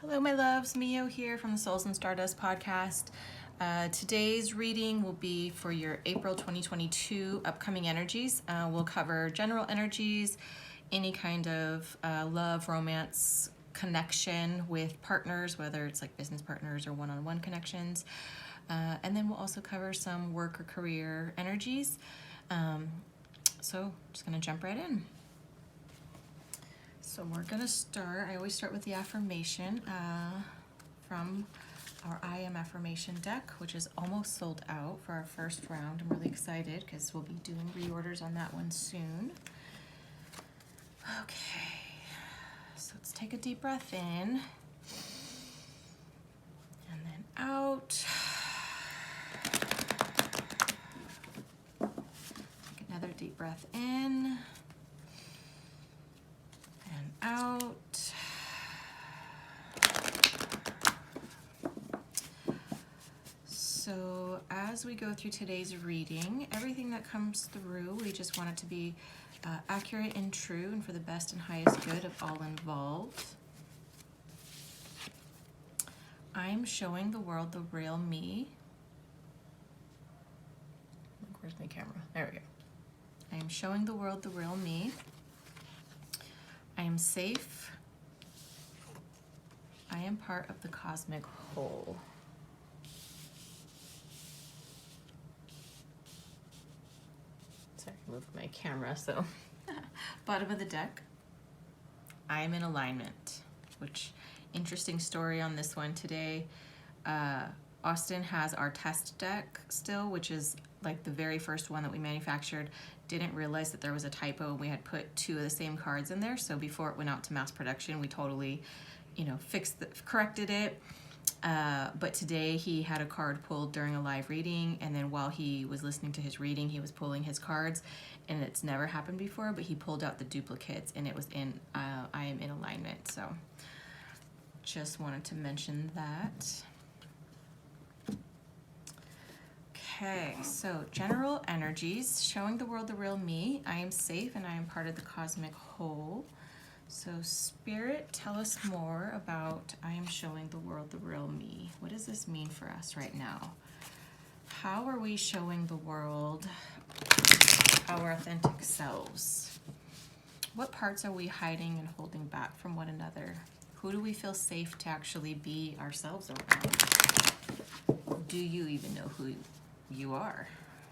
Hello, my loves. Mio here from the Souls and Stardust Podcast. Today's reading will be for your April 2022 upcoming energies. We'll cover general energies, any kind of love, romance, connection with partners, whether it's like business partners or one-on-one connections. And then we'll also cover some work or career energies. So just going to jump right in. So we're going to start, I always start with the affirmation from our I Am affirmation deck, which is almost sold out for our first round. I'm really excited because we'll be doing reorders on that one soon. Okay, so let's take a deep breath in and then out. Take another deep breath in. And out. So as we go through today's reading, everything that comes through, we just want it to be accurate and true and for the best and highest good of all involved. I'm showing the world the real me. Where's my camera? There we go. I am showing the world the real me. I am safe. I am part of the cosmic whole. Sorry, I moved my camera, so. Bottom of the deck. I am in alignment, which, interesting story on this one today. Austin has our test deck still, which is like the very first one that we manufactured. Didn't realize that there was a typo. We had put two of the same cards in there, so before it went out to mass production, we totally, corrected it. But today he had a card pulled during a live reading, and then while he was listening to his reading, he was pulling his cards, and it's never happened before, but he pulled out the duplicates, and it was in I Am in Alignment. So just wanted to mention that. Okay, so general energies, showing the world the real me. I am safe and I am part of the cosmic whole. So Spirit, tell us more about I am showing the world the real me. What does this mean for us right now? How are we showing the world our authentic selves? What parts are we hiding and holding back from one another? Who do we feel safe to actually be ourselves around? Do you even know who you are?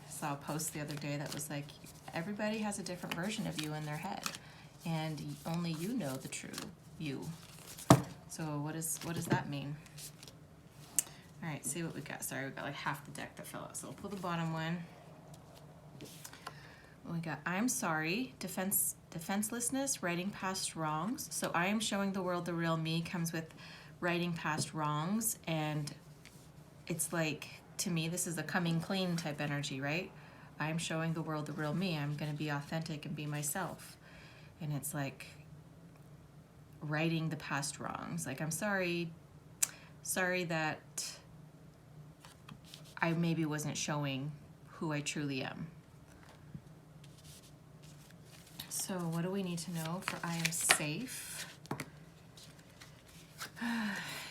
I saw a post the other day that was like, everybody has a different version of you in their head, and only you know the true you. So what does that mean? All right, see what we got. Sorry, we got like half the deck that fell out, so we'll pull the bottom one. We got I'm sorry, defenselessness, righting past wrongs. So I am showing the world the real me comes with righting past wrongs, and it's like, to me, this is a coming clean type energy, right? I'm showing the world the real me. I'm going to be authentic and be myself. And it's like righting the past wrongs. Like, I'm sorry that I maybe wasn't showing who I truly am. So what do we need to know for I am safe?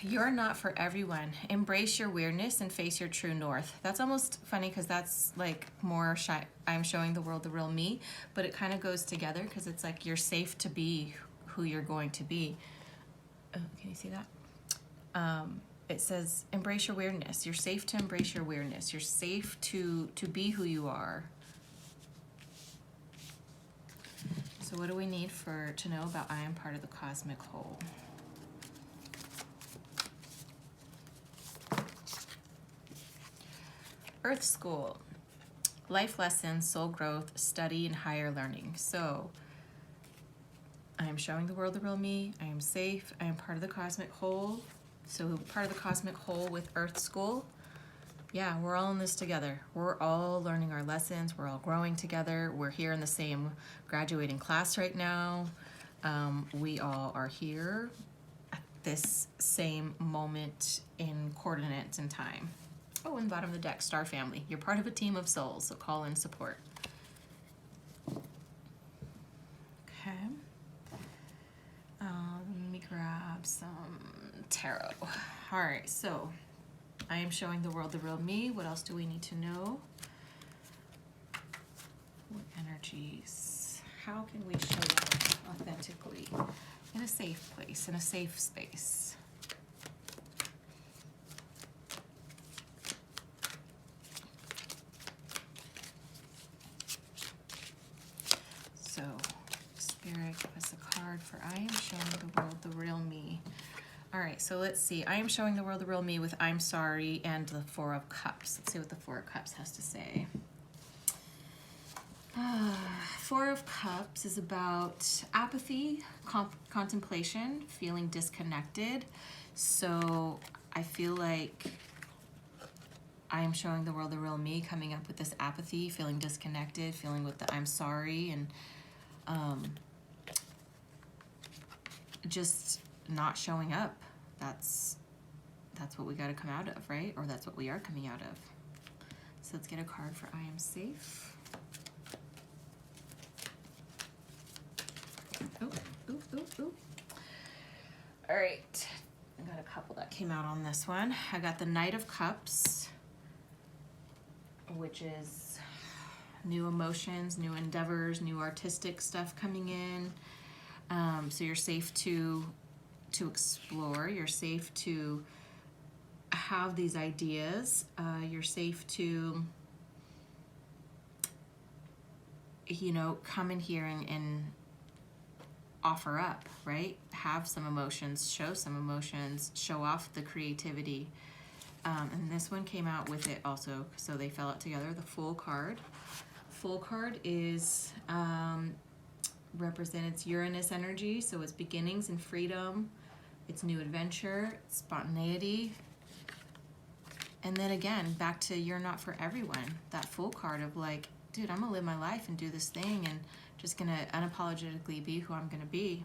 You're not for everyone. Embrace your weirdness and face your true north. That's almost funny because that's like more I'm showing the world the real me, but it kind of goes together because it's like you're safe to be who you're going to be. Oh, can you see that? It says embrace your weirdness. You're safe to embrace your weirdness. You're safe to be who you are. So what do we need to know about I am part of the cosmic whole? Earth School, life lessons, soul growth, study, and higher learning. So I am showing the world the real me. I am safe. I am part of the cosmic whole. So part of the cosmic whole with Earth School. Yeah, we're all in this together. We're all learning our lessons. We're all growing together. We're here in the same graduating class right now. We all are here at this same moment in coordinates and time. Oh, and bottom of the deck, Star Family. You're part of a team of souls, so call in support. Okay. Let me grab some Tarot. All right, so I am showing the world the real me. What else do we need to know? What energies? How can we show up authentically in a safe place, in a safe space? So, Spirit, give us a card for I am showing the world the real me. All right, so let's see. I am showing the world the real me with I'm sorry and the Four of Cups. Let's see what the Four of Cups has to say. Four of Cups is about apathy, contemplation, feeling disconnected. So I feel like I am showing the world the real me, coming up with this apathy, feeling disconnected, feeling with the I'm sorry, and just not showing up. That's what we got to come out of, right? Or that's what we are coming out of. So let's get a card for I am safe. Ooh, ooh, ooh, ooh. All right, I got a couple that came out on this one. I got the Knight of Cups, which is new emotions, new endeavors, new artistic stuff coming in. So you're safe to explore. You're safe to have these ideas. You're safe to, come in here and offer up, right? Have some emotions, show some emotions, show off the creativity. And this one came out with it also, so they fell out together. The Fool card. Fool card is represents Uranus energy, so it's beginnings and freedom. It's new adventure, it's spontaneity. And then again, back to you're not for everyone. That Fool card of like, dude, I'm gonna live my life and do this thing and just gonna unapologetically be who I'm gonna be.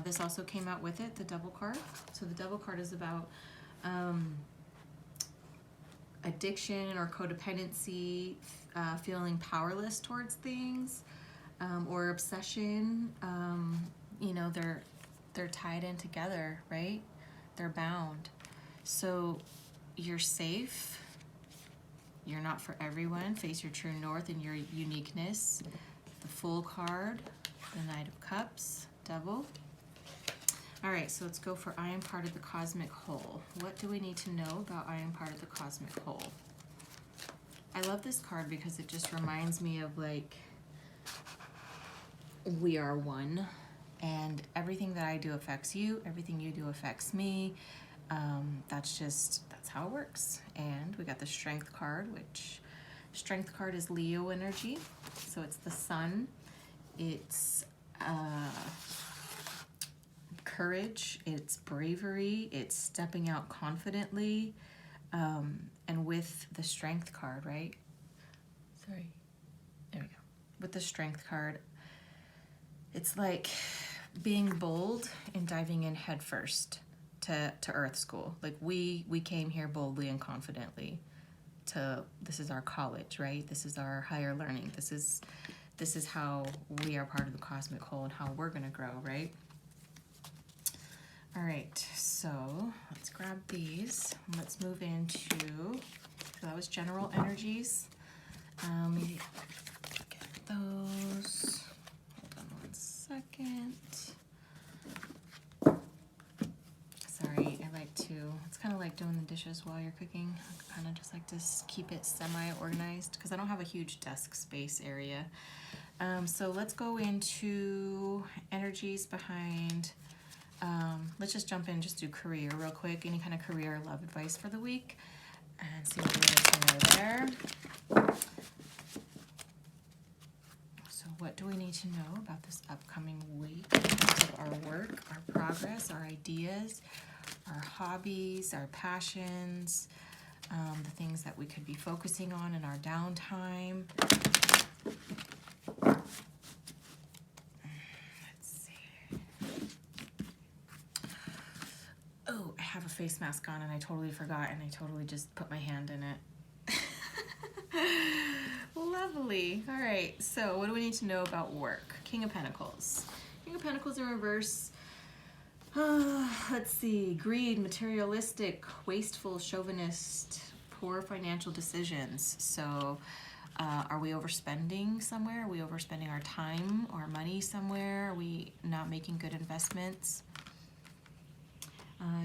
This also came out with it, the Devil card. So the Devil card is about addiction or codependency, feeling powerless towards things, or obsession. They're tied in together, right? They're bound. So you're safe. You're not for everyone. Face your true north and your uniqueness. The Fool card, the Knight of Cups, Devil. All right, so let's go for I am part of the cosmic whole. What do we need to know about I am part of the cosmic whole? I love this card because it just reminds me of like, we are one, and everything that I do affects you, everything you do affects me. That's how it works. And we got the Strength card, which Strength card is Leo energy. So it's the sun. It's courage, it's bravery, it's stepping out confidently. And with the Strength card, right? Sorry. There we go. With the Strength card, it's like being bold and diving in head first to Earth School. Like we came here boldly and confidently this is our college, right? This is our higher learning. This is how we are part of the cosmic whole and how we're gonna grow, right? All right, so let's grab these. Let's move into, so that was general energies. Maybe get those. Hold on one second. Sorry, it's kind of like doing the dishes while you're cooking. I kind of just like to keep it semi-organized because I don't have a huge desk space area. So let's go into energies behind, let's just jump in, just do career real quick. Any kind of career or love advice for the week and see what we need to know there. So what do we need to know about this upcoming week in terms of our work, our progress, our ideas, our hobbies, our passions, the things that we could be focusing on in our downtime. Let's see. Oh, I have a face mask on and I totally forgot and I totally just put my hand in it. Lovely. All right, so what do we need to know about work? King of Pentacles. King of Pentacles in reverse Let's see. Greed, materialistic, wasteful, chauvinist, poor financial decisions. So are we overspending somewhere? Are we overspending our time or money somewhere? Are we not making good investments?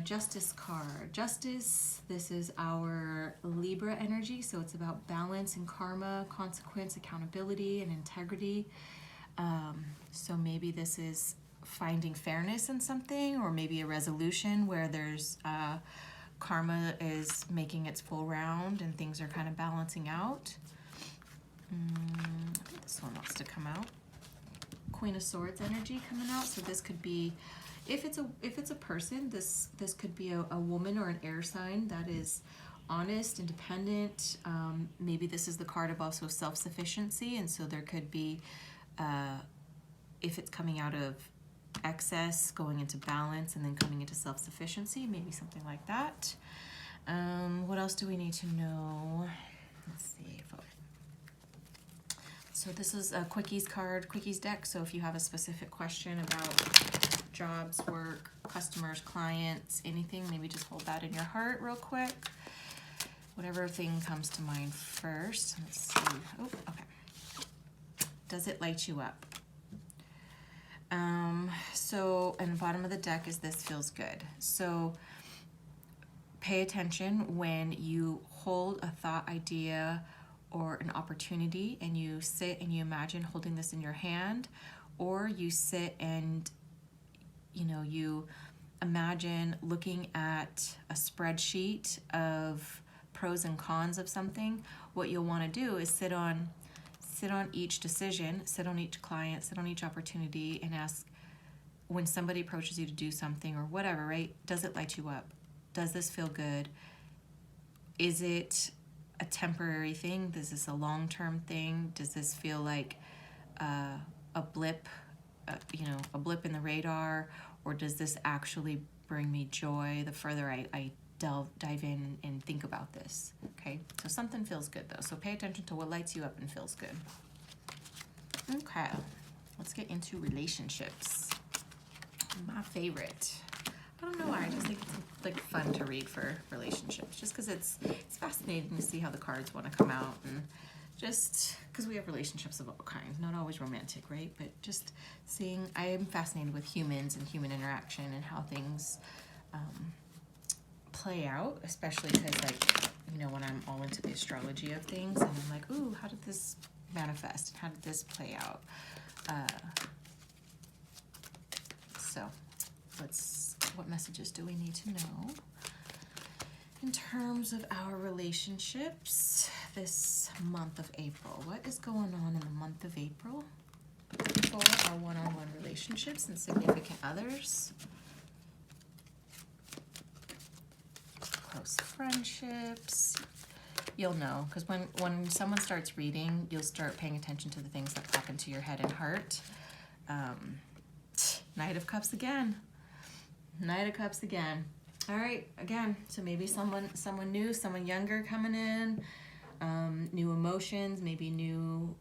Justice card. Justice, this is our Libra energy, so it's about balance and karma, consequence, accountability, and integrity. So maybe this is finding fairness in something, or maybe a resolution where there's karma is making its full round and things are kind of balancing out. I think this one wants to come out. Queen of Swords energy coming out, so this could be, if it's a person, this could be a woman or an air sign that is honest, independent. Maybe this is the card of also self-sufficiency, and so there could be, if it's coming out of excess, going into balance, and then coming into self-sufficiency, maybe something like that. What else do we need to know? Let's see. So this is a Quickies card, Quickies deck. So if you have a specific question about jobs, work, customers, clients, anything, maybe just hold that in your heart real quick. Whatever thing comes to mind first. Let's see. Oh, okay. Does it light you up? So, and the bottom of the deck is this feels good. So pay attention when you hold a thought, idea, or an opportunity, and you sit and you imagine holding this in your hand, or you sit and you imagine looking at a spreadsheet of pros and cons of something. What you'll want to do is sit on each decision, sit on each client, sit on each opportunity, and ask, when somebody approaches you to do something or whatever, right? Does it light you up? Does this feel good? Is it a temporary thing? Is this a long-term thing? Does this feel like a blip, a blip in the radar, or does this actually bring me joy the further I dive in and think about this? Okay, so something feels good though. So pay attention to what lights you up and feels good. Okay, let's get into relationships. My favorite. I don't know why, I just think it's like fun to read for relationships, just because it's fascinating to see how the cards want to come out, and just because we have relationships of all kinds, not always romantic, right? But just seeing, I am fascinated with humans and human interaction and how things play out, especially because, like, when I'm all into the astrology of things, and I'm like, ooh, how did this manifest? And how did this play out? So what messages do we need to know in terms of our relationships this month of April? What is going on in the month of April for our one-on-one relationships and significant others? Close friendships. You'll know, because when someone starts reading, you'll start paying attention to the things that pop into your head and heart. Knight of Cups again. Knight of Cups again. All right, again, so maybe someone new, someone younger coming in, new emotions, maybe new,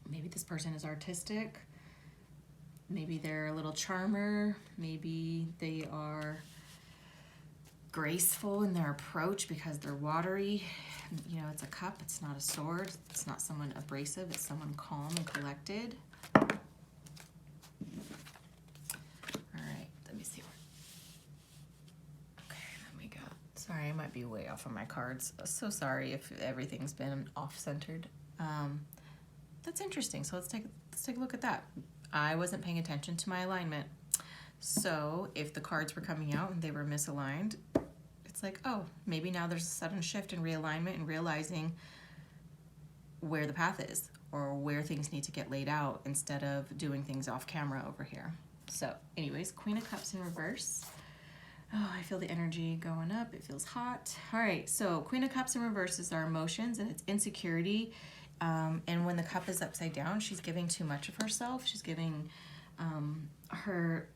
maybe this person is artistic, maybe they're a little charmer, maybe they are graceful in their approach because they're watery. It's a cup, it's not a sword, it's not someone abrasive, it's someone calm and collected. Sorry, I might be way off on my cards. So sorry if everything's been off-centered. That's interesting. So let's take a look at that. I wasn't paying attention to my alignment. So if the cards were coming out and they were misaligned, it's like, oh, maybe now there's a sudden shift in realignment and realizing where the path is or where things need to get laid out instead of doing things off camera over here. So anyways, Queen of Cups in reverse. Oh, I feel the energy going up. It feels hot. All right, so Queen of Cups in reverse is our emotions, and it's insecurity. And when the cup is upside down, she's giving too much of herself. She's giving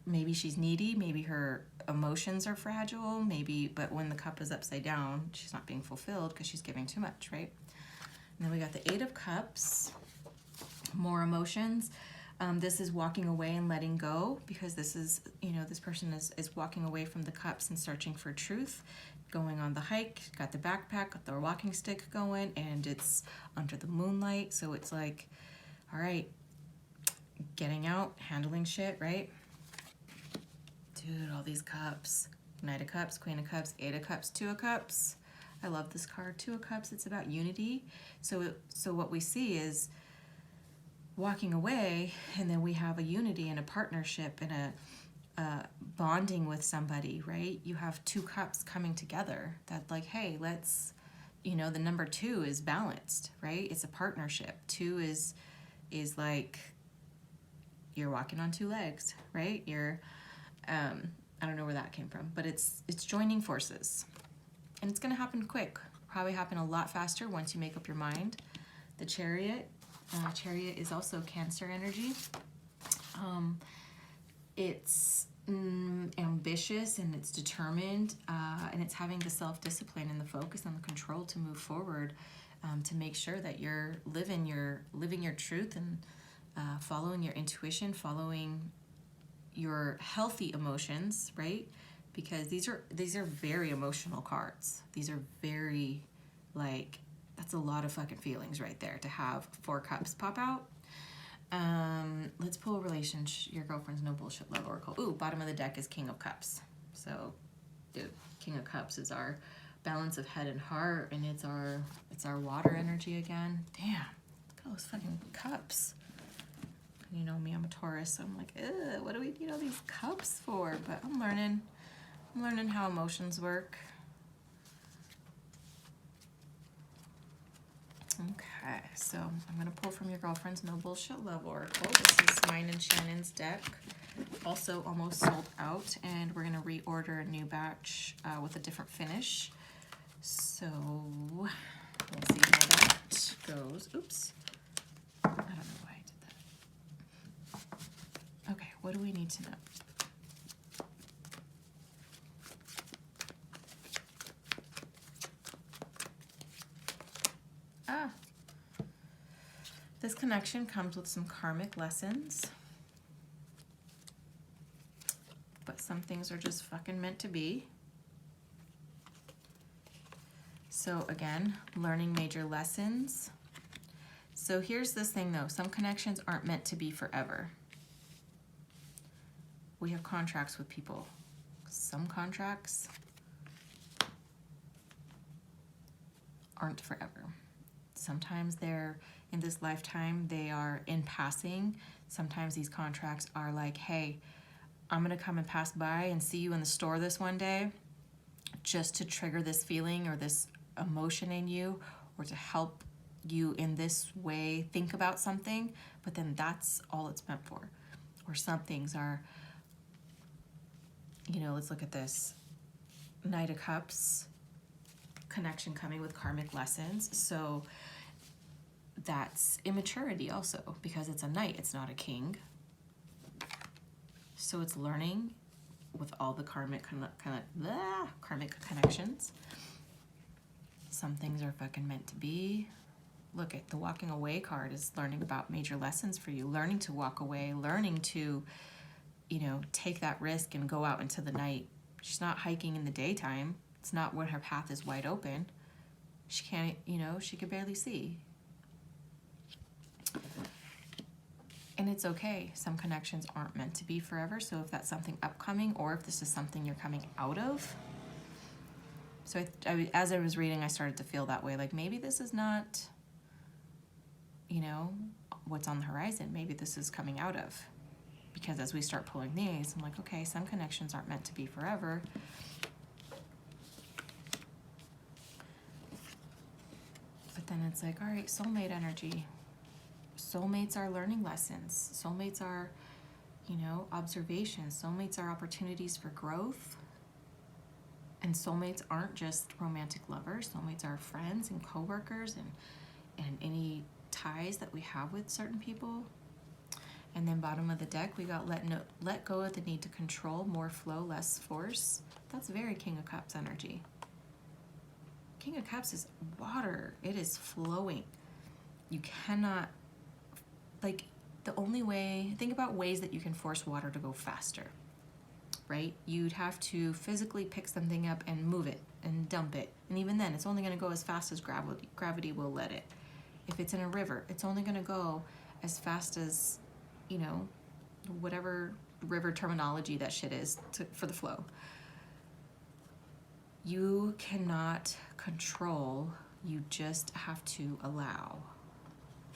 maybe she's needy, maybe her emotions are fragile, but when the cup is upside down, she's not being fulfilled because she's giving too much, right? And then we got the Eight of Cups, more emotions. This is walking away and letting go, because this is, this person is walking away from the cups and searching for truth, going on the hike, got the backpack, got their walking stick going, and it's under the moonlight. So it's like, all right, getting out, handling shit, right? Dude, all these cups. Knight of Cups, Queen of Cups, Eight of Cups, Two of Cups. I love this card, Two of Cups. It's about unity. So what we see is walking away, and then we have a unity and a partnership and a bonding with somebody, right? You have two cups coming together. That like, hey, let's, the number two is balanced, right? It's a partnership. Two is like you're walking on two legs, right? You're, I don't know where that came from, but it's joining forces, and it's gonna happen quick. Probably happen a lot faster once you make up your mind. The Chariot. Chariot is also Cancer energy. It's ambitious, and it's determined, and it's having the self-discipline and the focus and the control to move forward, to make sure that you're living your truth and following your intuition, following your healthy emotions, right? Because these are very emotional cards. These are very, like, that's a lot of fucking feelings right there to have Four Cups pop out. Let's pull a relationship. Your girlfriend's no bullshit love oracle. Ooh, bottom of the deck is King of Cups. So, dude, King of Cups is our balance of head and heart, and it's our water energy again. Damn, look at those fucking cups. You know me, I'm a Taurus, so I'm like, ugh, what do we need all these cups for? But I'm learning how emotions work. Okay, so I'm gonna pull from your girlfriend's no bullshit love oracle. This is mine and Shannon's deck. Also almost sold out, and we're gonna reorder a new batch with a different finish. So we'll see how that goes. Oops, I don't know why I did that. Okay, what do we need to know? This connection comes with some karmic lessons, but some things are just fucking meant to be. So again, learning major lessons. So here's this thing though, some connections aren't meant to be forever. We have contracts with people. Some contracts aren't forever. Sometimes they're in this lifetime, they are in passing. Sometimes these contracts are like, hey, I'm gonna come and pass by and see you in the store this one day, just to trigger this feeling or this emotion in you, or to help you in this way think about something, but then that's all it's meant for. Or some things are, let's look at this. Knight of Cups, connection coming with karmic lessons. So that's immaturity also, because it's a knight, it's not a king. So it's learning with all the karmic connections. Some things are fucking meant to be. Look at the walking away card is learning about major lessons for you, learning to walk away, learning to, take that risk and go out into the night. She's not hiking in the daytime. It's not when her path is wide open. She can't, she could barely see. And it's okay. Some connections aren't meant to be forever. So if that's something upcoming, or if this is something you're coming out of. So as I was reading, I started to feel that way. Like, maybe this is not, what's on the horizon. Maybe this is coming out of. Because as we start pulling these, I'm like, okay, some connections aren't meant to be forever. But then it's like, all right, soulmate energy. Soulmates are learning lessons. Soulmates are, observations. Soulmates are opportunities for growth. And soulmates aren't just romantic lovers. Soulmates are friends and coworkers and any ties that we have with certain people. And then bottom of the deck, we got let go of the need to control, more flow, less force. That's very King of Cups energy. King of Cups is water. It is flowing. You cannot, the only way, think about ways that you can force water to go faster, right? You'd have to physically pick something up and move it and dump it. And even then, it's only going to go as fast as gravity will let it. If it's in a river, it's only going to go as fast as, you know, whatever river terminology that shit is for the flow. You cannot control, you just have to allow.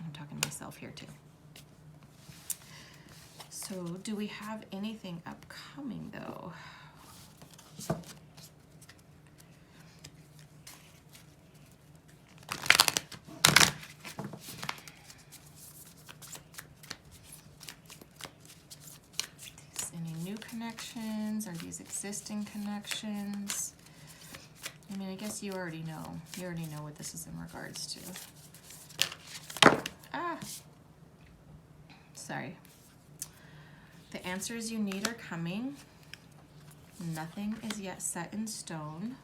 I'm talking to myself here too. So do we have anything upcoming though? Any new connections? Are these existing connections? I mean, I guess you already know. You already know what this is in regards to. Sorry. The answers you need are coming. Nothing is yet set in stone.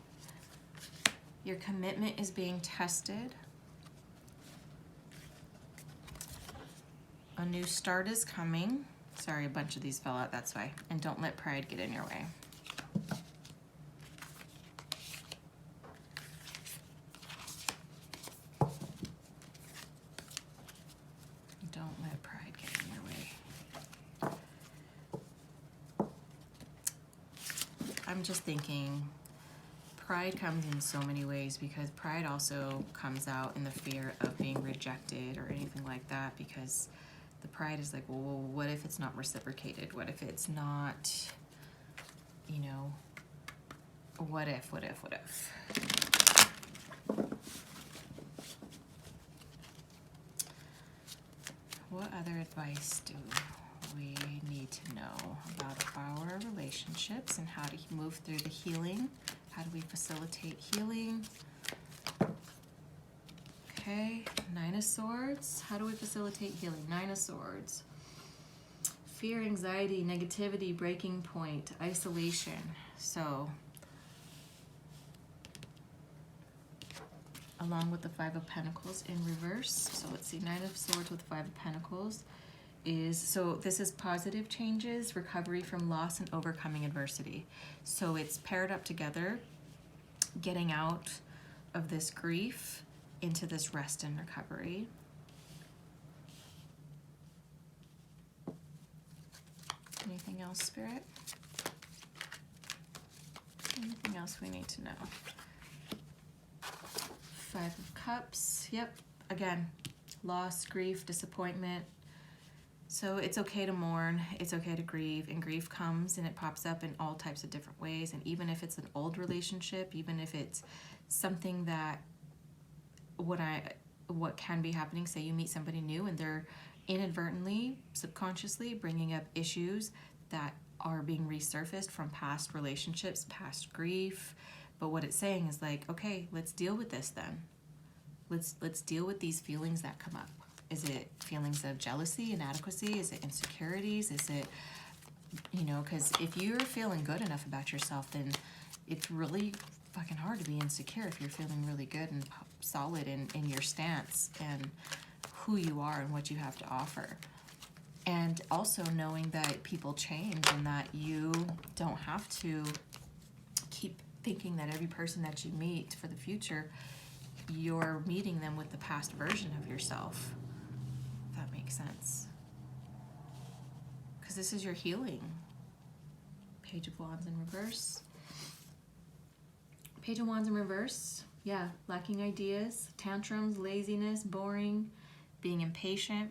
Your commitment is being tested. A new start is coming. Sorry, a bunch of these fell out, that's why. And don't let pride get in your way. Don't let pride get in your way. I'm just thinking, pride comes in so many ways, because pride also comes out in the fear of being rejected or anything like that, because the pride is like, well, what if it's not reciprocated? What if it's not, you know, what if? What other advice do we need to know about our relationships and how to move through the healing? How do we facilitate healing? Okay, Nine of Swords. How do we facilitate healing? Nine of Swords. Fear, anxiety, negativity, breaking point, isolation. So, along with the Five of Pentacles in reverse. So let's see, Nine of Swords with Five of Pentacles is, so this is positive changes, recovery from loss, and overcoming adversity. So it's paired up together, getting out of this grief into this rest and recovery. Anything else, Spirit? Anything else we need to know? Five of Cups. Yep. Again, loss, grief, disappointment. So it's okay to mourn. It's okay to grieve. And grief comes and it pops up in all types of different ways. And even if it's an old relationship, even if it's something that what can be happening, say you meet somebody new and they're inadvertently, subconsciously bringing up issues that are being resurfaced from past relationships, past grief. But what it's saying is like, okay, let's deal with this then. Let's deal with these feelings that come up. Is it feelings of jealousy, inadequacy? Is it insecurities? Is it, you know, because if you're feeling good enough about yourself, then it's really fucking hard to be insecure if you're feeling really good and solid in your stance and who you are and what you have to offer. And also knowing that people change and that you don't have to keep thinking that every person that you meet for the future, you're meeting them with the past version of yourself. If that makes sense. Because this is your healing. Page of Wands in reverse. Page of Wands in reverse. Yeah, lacking ideas, tantrums, laziness, boring, being impatient.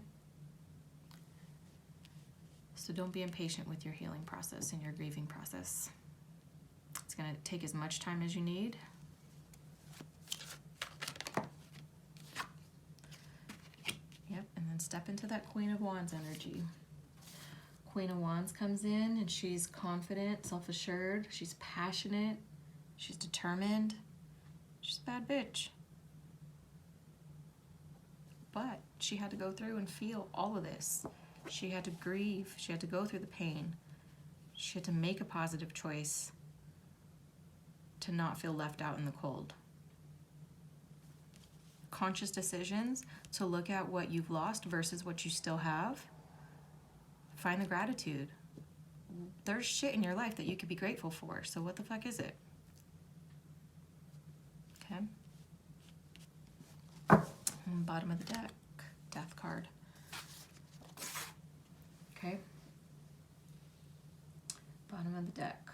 So don't be impatient with your healing process and your grieving process. It's going to take as much time as you need. Yep, and then step into that Queen of Wands energy. Queen of Wands comes in and she's confident, self-assured, she's passionate, she's determined, she's a bad bitch. But she had to go through and feel all of this. She had to grieve, she had to go through the pain. She had to make a positive choice to not feel left out in the cold. Conscious decisions to look at what you've lost versus what you still have, Find the gratitude. There's shit in your life that you could be grateful for. So what the fuck is it? Okay. And bottom of the deck, Death card. Okay. Bottom of the deck.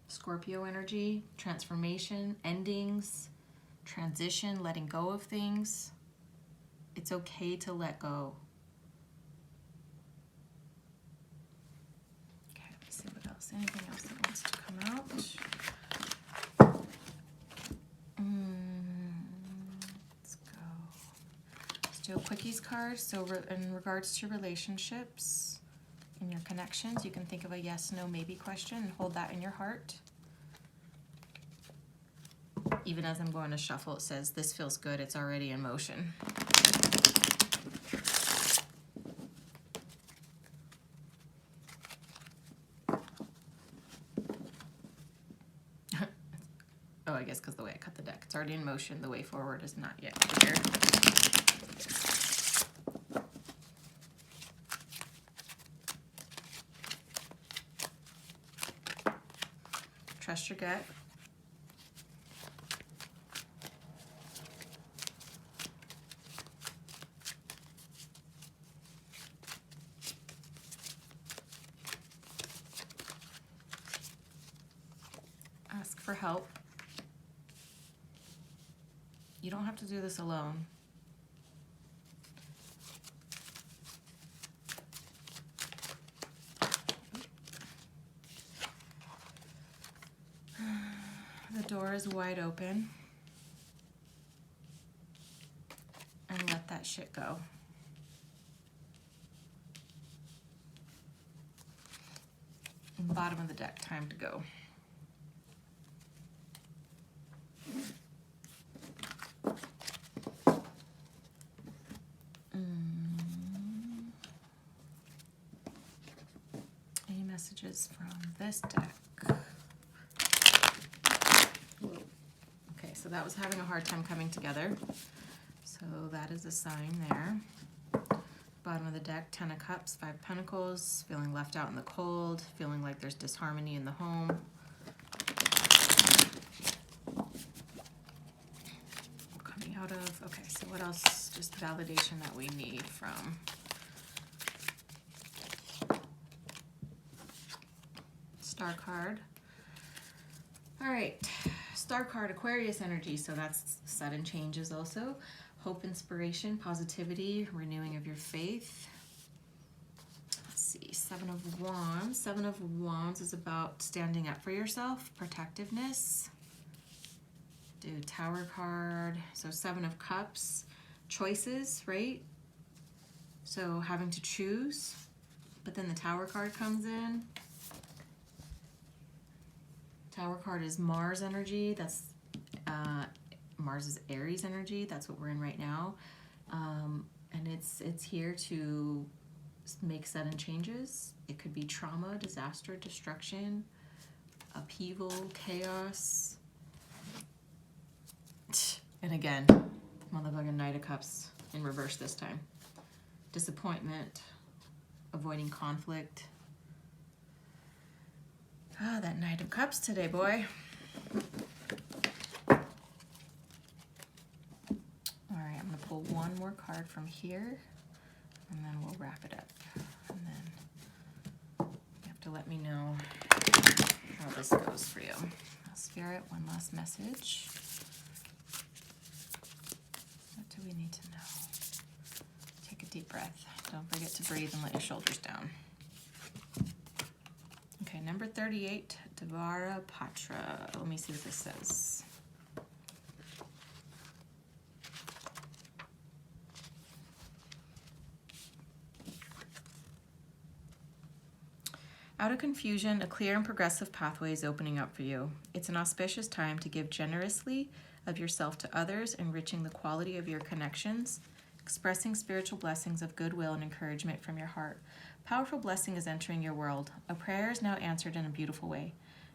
Scorpio energy, transformation, endings, transition, letting go of things. It's okay to let go. Okay, let me see what else. Anything else that wants to come out? Let's go. Let's do a quickies card. So in regards to relationships, in your connections, you can think of a yes, no, maybe question and hold that in your heart. Even as I'm going to shuffle, it says, this feels good, it's already in motion. Oh, I guess because the way I cut the deck, it's already in motion. The way forward is not yet clear. Trust your gut. Ask for help. You don't have to do this alone. The door is wide open. And let that shit go. Bottom of the deck, time to go. Any messages from this deck? Okay, so that was having a hard time coming together. So that is a sign there. Bottom of the deck, 10 of Cups, 5 Pentacles, feeling left out in the cold, feeling like there's disharmony in the home. Coming out of, okay, so what else? Just validation that we need from Star card. All right, Star card, Aquarius energy, so that's sudden changes also. Hope, inspiration, positivity, renewing of your faith. Let's see, 7 of Wands. 7 of Wands is about standing up for yourself, protectiveness. Do Tower card. So 7 of Cups, choices, right? So having to choose, but then the Tower card comes in. Tower card is Mars energy. That's Mars is Aries energy. That's what we're in right now. And it's here to make sudden changes. It could be trauma, disaster, destruction, upheaval, chaos. And again, motherfucking Knight of Cups in reverse this time. Disappointment, avoiding conflict. Ah, that Knight of Cups today, boy. All right, I'm gonna pull one more card from here, and then we'll wrap it up. And then you have to let me know how this goes for you. Spirit, one last message. What do we need to know? Take a deep breath. Don't forget to breathe and let your shoulders down. Okay, number 38, Devara Patra. Let me see what this says. Out of confusion, a clear and progressive pathway is opening up for you. It's an auspicious time to give generously of yourself to others, enriching the quality of your connections, expressing spiritual blessings of goodwill and encouragement from your heart. Powerful blessing is entering your world. A prayer is now answered in a beautiful way.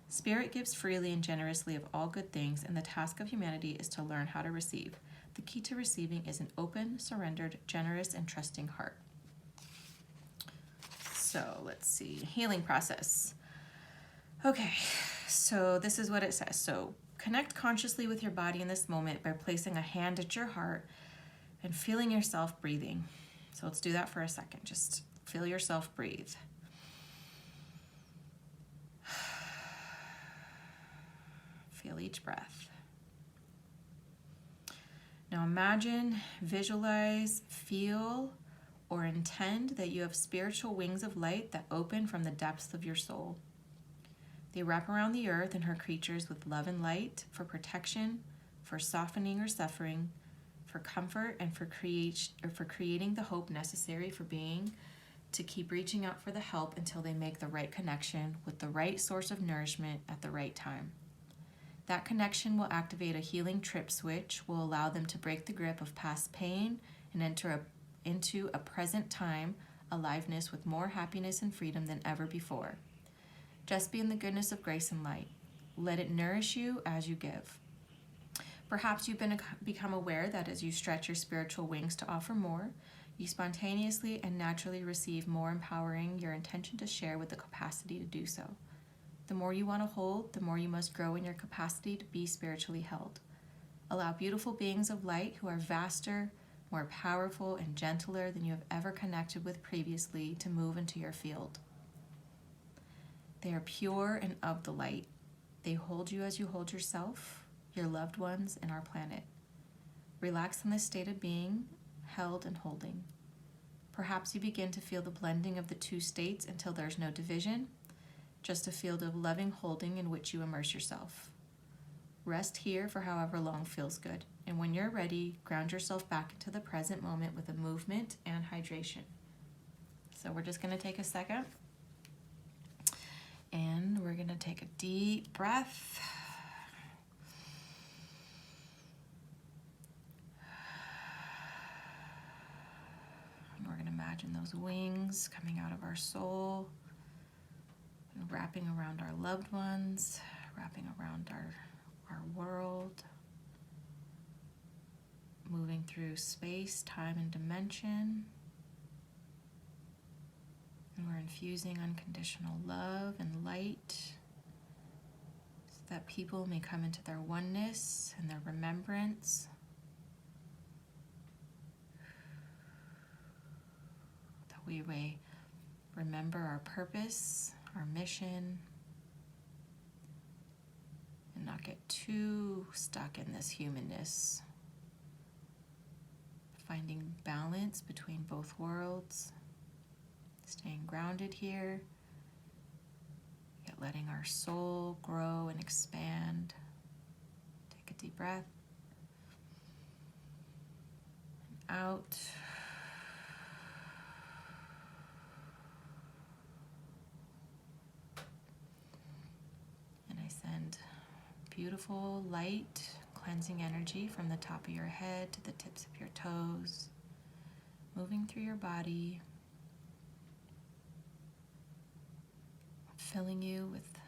Spirit gives freely and generously of all good things, and the task of humanity is to learn how to receive. The key to receiving is an open, surrendered, generous, and trusting heart. So let's see, healing process. Okay, so this is what it says. So connect consciously with your body in this moment by placing a hand at your heart and feeling yourself breathing. So let's do that for a second. Just feel yourself breathe. Feel each breath. Now imagine, visualize, feel, or intend that you have spiritual wings of light that open from the depths of your soul. They wrap around the earth and her creatures with love and light for protection, for softening or suffering, for comfort, and for creating the hope necessary for being to keep reaching out for the help until they make the right connection with the right source of nourishment at the right time. That connection will activate a healing trip switch, will allow them to break the grip of past pain and enter into a present time aliveness with more happiness and freedom than ever before. Just be in the goodness of grace and light. Let it nourish you as you give. Perhaps you've become aware that as you stretch your spiritual wings to offer more, you spontaneously and naturally receive more, empowering your intention to share with the capacity to do so. The more you want to hold, the more you must grow in your capacity to be spiritually held. Allow beautiful beings of light who are vaster, more powerful, and gentler than you have ever connected with previously to move into your field. They are pure and of the light. They hold you as you hold yourself, your loved ones, and our planet. Relax in this state of being, held and holding. Perhaps you begin to feel the blending of the two states until there's no division, just a field of loving holding in which you immerse yourself. Rest here for however long feels good, and when you're ready, ground yourself back into the present moment with a movement and hydration. So we're just going to take a second, and we're going to take a deep breath. And we're going to imagine those wings coming out of our soul, wrapping around our loved ones, wrapping around our world, moving through space, time, and dimension. And we're infusing unconditional love and light so that people may come into their oneness and their remembrance. That we may remember our purpose, our mission, and not get too stuck in this humanness. Finding balance between both worlds, staying grounded here, yet letting our soul grow and expand. Take a deep breath. And out. Send beautiful, light, cleansing energy from the top of your head to the tips of your toes, moving through your body, filling you with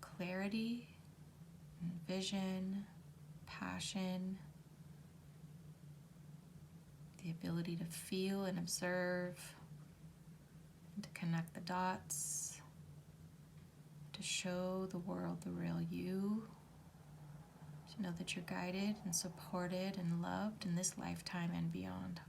clarity and vision, passion, the ability to feel and observe, and to connect the dots, to show the world the real you, to know that you're guided and supported and loved in this lifetime and beyond.